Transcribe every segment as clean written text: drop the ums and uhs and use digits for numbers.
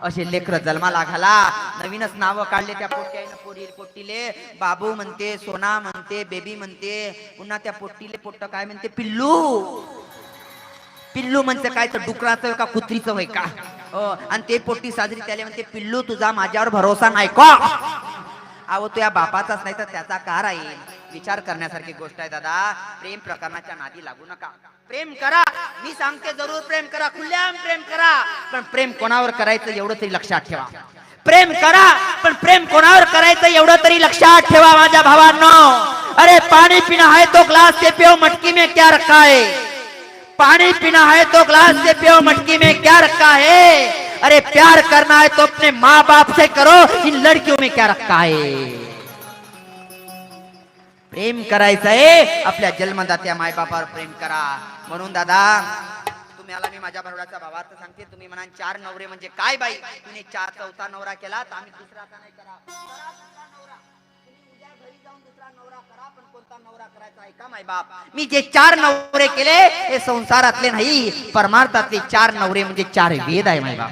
असे लेकर जन्माला घाला. नवीनच नाव काढले त्या पोट्टीले. बाबू म्हणते, सोना म्हणते, बेबी म्हणते. पुन्हा त्या पोट्टीले पोट्ट काय म्हणते, पिल्लू. पिल्लू म्हणजे काय, तर डुकराचं का कुत्रीचं होय का. आणि ते पोट्टी साजरी त्याला म्हणते, पिल्लू तुझा माझ्यावर भरोसा नाही का. अहो तो या बापाचाच नाही तर त्याचा का राहील. विचार करण्यासारखी गोष्ट आहे दादा. प्रेम प्रकरणाच्या नादी लागू नका. प्रेम करा, मी सांगते जरूर प्रेम करा, खुल्याम प्रेम करा. पण प्रेम कोणावर करायचं एवढं तरी लक्षात ठेवा. प्रेम करा पण प्रेम कोणावर करायचं एवढं तरी लक्षात ठेवा माझ्या भावांनो. अरे पानी पीना है तो ग्लास से पियो, मटकी में क्या रखा है. पानी पीना है तो ग्लास से पियो, मटकी में क्या रखा है. अरे प्यार करना है तो अपने माँ बाप से करो, इन लड़कियों में क्या रखा है. प्रेम करायचं आहे आपल्या जन्मदात्या माय बापावर प्रेम करा. म्हणून दादा तुम्हाला मी माझ्या भावाचा भावार्थ सांगते. तुम्ही म्हणा 4 नवरे म्हणजे काय बाई, तुम्ही 4 नवरा केला तर आम्ही दुसरा का नाही करा. घरी जाऊन दुसरा नवरा करा, पण कोणता नवरा करायचा ऐका माय बाप. मी जे 4 नवरे केले हे संसारातले नाही, परमार्थातले 4 नवरे म्हणजे 4 वेद आहे माय बाप.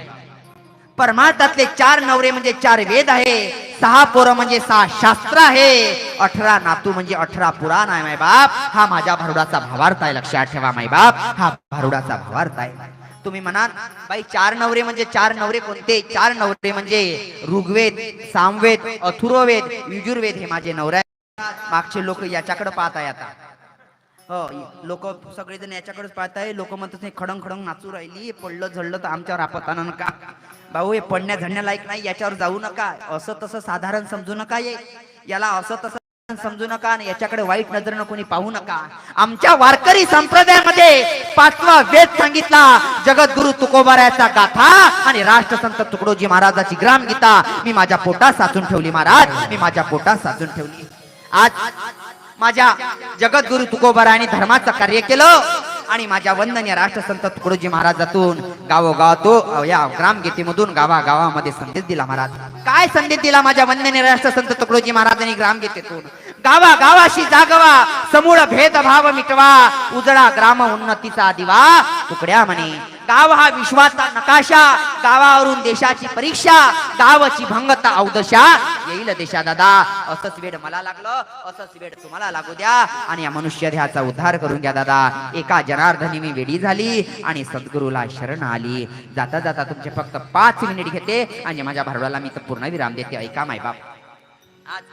परमार्थातले 4 नवरे म्हणजे 4 वेद आहे. 6 पोरं म्हणजे 6 शास्त्र आहे. 18 नातू म्हणजे 18 पुराण आहे माय बाप. हा माझ्या भारुडाचा भावार्थ आहे, लक्षात ठेवा माय बाप. हा भारुडाचा भावार्थ आहे. तुम्ही म्हणाल बाई 4 नवरे म्हणजे 4 नवरे कोणते. 4 नवरे म्हणजे ऋग्वेद, सामवेद, अथर्ववेद, यजुर्वेद हे माझे नवरे. मागचे लोक याच्याकडे पाहत आहे आता. लोक सगळेजण याच्याकडेच पाहत आहे. लोक म्हणतात नाही खडंग खडंग नाचू राहिली, पडलं झडलं तर आमच्यावर आपत्तानं नका. भाऊ हे पडण्या झडण्या लायक नाही, याच्यावर जाऊ नका. असं तसं साधारण समजू नका. याला असं तसं समजू नका आणि याच्याकडे वाईट नजरेनं कोणी पाहू नका. आमच्या वारकरी संप्रदायामध्ये 5वा वेद सांगितला, जगद्गुरु तुकोबारायाचा गाथा आणि राष्ट्रसंत तुकडोजी महाराजाची ग्रामगीता मी माझ्या पोटात साचून ठेवली. महाराज मी माझ्या पोटात साचून ठेवली. आज माझ्या जगद्गुरु तुकोबारायांनी धर्माचं कार्य केलं आणि माझ्या वंदनीय राष्ट्रसंत तुकडोजी महाराजातून गावोगाव या ग्रामगीतेमधून गावागावामध्ये संदेश दिला. महाराज काय संदेश दिला माझ्या वंदनीय राष्ट्रसंत तुकडोजी महाराजांनी ग्रामगीतेतून. गावागावाशी जागवा, समूळ भेदभाव मिटवा, उजळा ग्राम उन्नतीचा दिवा. तुकड्या म्हणे गाव हा विश्वाचा नकाशा, गावावरून देशाची परीक्षा, गावाची भंगता अवदशा येईल देशा. दादा असंच वेळ मला लागलं, असंच वेळ तुम्हाला लागू द्या आणि या मनुष्य देहाचा उद्धार करून घ्या. दादा एका जनार्दनी मी वेडी झाली आणि सद्गुरूला शरण आली. जाता जाता तुमचे फक्त 5 मिनिट घेते आणि माझ्या भारुडाला मी तर पूर्ण विराम देते. ऐका माय बाप, आज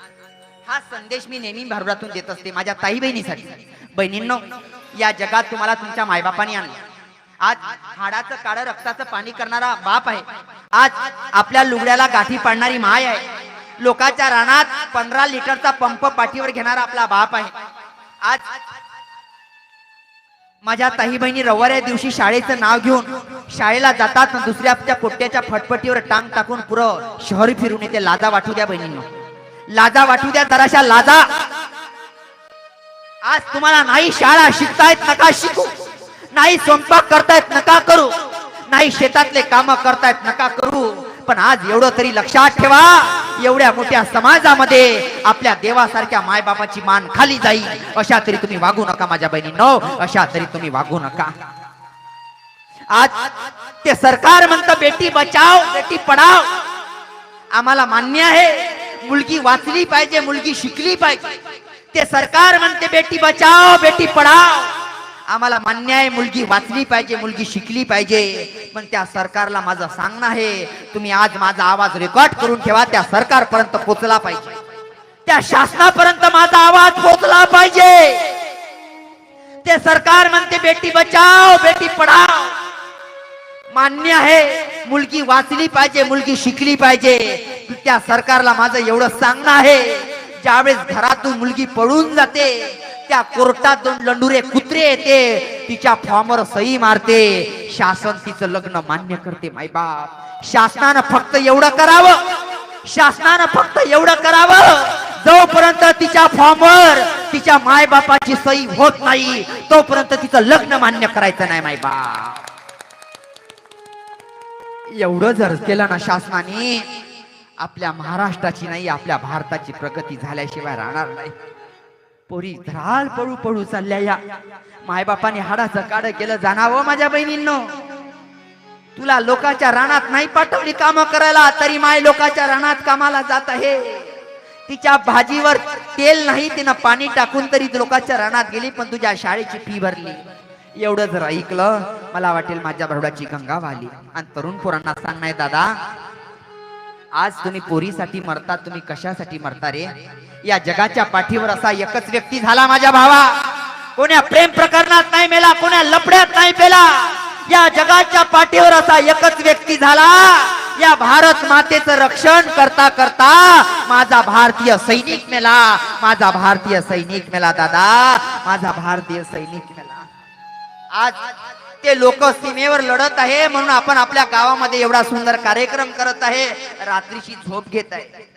हा संदेश मी नेहमी भारुडातून देत असते माझ्या ताई बहिणीसाठी. बहिणींनो, या जगात तुम्हाला तुमच्या मायबापाने आणलं. आज हाडाचं काळं रक्ताचं पाणी करणारा बाप आहे. आज आपल्या लुगड्याला गाठी पाडणारी माय आहे. लोकांच्या रानात 15 लिटरचा पंप पाठीवर घेणारा आपला बाप आहे. आज माझ्या ताई बहिणी रविवारी दिवशी शाळेचं नाव घेऊन शाळेला जातात, दुसऱ्याच्या पोट्याच्या फटफटीवर टांग टाकून पुरं शहर फिरून येते. लाजा वाटू द्या बहिणींनो, लाजा वाटू द्या, जराशा लाजा. आज तुम्हाला नाही शाळा शिकतायत नका शिकू, नाही स्वयंपाक करतायत नका करू, नाही शेतातले काम करतायत नका करू. पण आज एवढं तरी लक्षात ठेवा, एवढ्या मोठ्या समाजामध्ये आपल्या देवासारख्या मायबापाची मान खाली जाईल अशा तरी तुम्ही वागू नका माझ्या बहिणींनो, अशा तरी तुम्ही वागू नका. आज ते सरकार म्हणतं बेटी बचाव बेटी पढाव. आम्हाला मान्य आहे मुलगी वाचली पाहिजे, मुलगी शिकली पाहिजे. ते सरकार म्हणते बेटी बचाव बेटी पढाव. आम्हाला मान्य आहे मुलगी वाचली पाहिजे, मुलगी शिकली पाहिजे. पण त्या सरकारला माझं सांगणं आहे, तुम्ही आज माझा आवाज रेकॉर्ड करून ठेवा. त्या सरकारपर्यंत पोहोचला पाहिजे, त्या शासनापर्यंत माझा आवाज पोहोचला पाहिजे. ते सरकार म्हणते बेटी बचाव बेटी पढाव. मान्य आहे मुलगी वाचली पाहिजे, मुलगी शिकली पाहिजे. त्या सरकारला माझं एवढं सांगणं आहे, ज्यावेळेस घरातून मुलगी पळून जाते, त्या कोर्टात 2 लंडुरे कुत्रे येते, तिच्या फॉर्मवर सही मारते, शासन तिचं लग्न मान्य करते. मायबाप शासनानं फक्त एवढं करावं, शासनानं फक्त एवढं करावं, जोपर्यंत तिच्या फॉर्मवर तिच्या मायबापाची सही होत नाही तोपर्यंत तिचं लग्न मान्य करायचं नाही. मायबाप एवढं जर केलं ना शासनाने, आपल्या महाराष्ट्राची नाही आपल्या भारताची प्रगती झाल्याशिवाय राहणार नाही. पोरी धराल पळू पळू चालल्या, या मायबापाने हाडाचं काढ केलं जाणावं माझ्या बहिणींनो. तुला लोकांच्या रानात नाही पाठवली काम करायला, तरी माय लोकांच्या रानात कामाला जात आहे. तिच्या भाजीवर तेल नाही, तिनं पाणी टाकून तरी लोकांच्या रानात गेली, पण तुझ्या शाळेची फी भरली. एवढं जर ऐकलं मला वाटेल माझ्या भरवड्याची गंगा वाली. आणि तरुण पोरांना सांग, नाही दादा, आज तुम्ही पोरीसाठी मरता, तुम्ही कशासाठी मरता रे? या जगाच्या पाठीवर असा एकच व्यक्ती झाला माझ्या भावा, कोण्या प्रेम प्रकरणात नाही मेला, कोण्या लपड्यात नाही पेला. या जगाच्या पाठीवर असा एकच व्यक्ती झाला, या भारत मातेचं रक्षण करता करता माझा भारतीय सैनिक मेला, माझा भारतीय सैनिक मेला दादा, माझा भारतीय सैनिक मेला. आज ते लोक सीमेवर लढत आहे म्हणून आपण आपल्या गावामध्ये एवढा सुंदर कार्यक्रम करत आहे, रात्रीची झोप घेत आहे.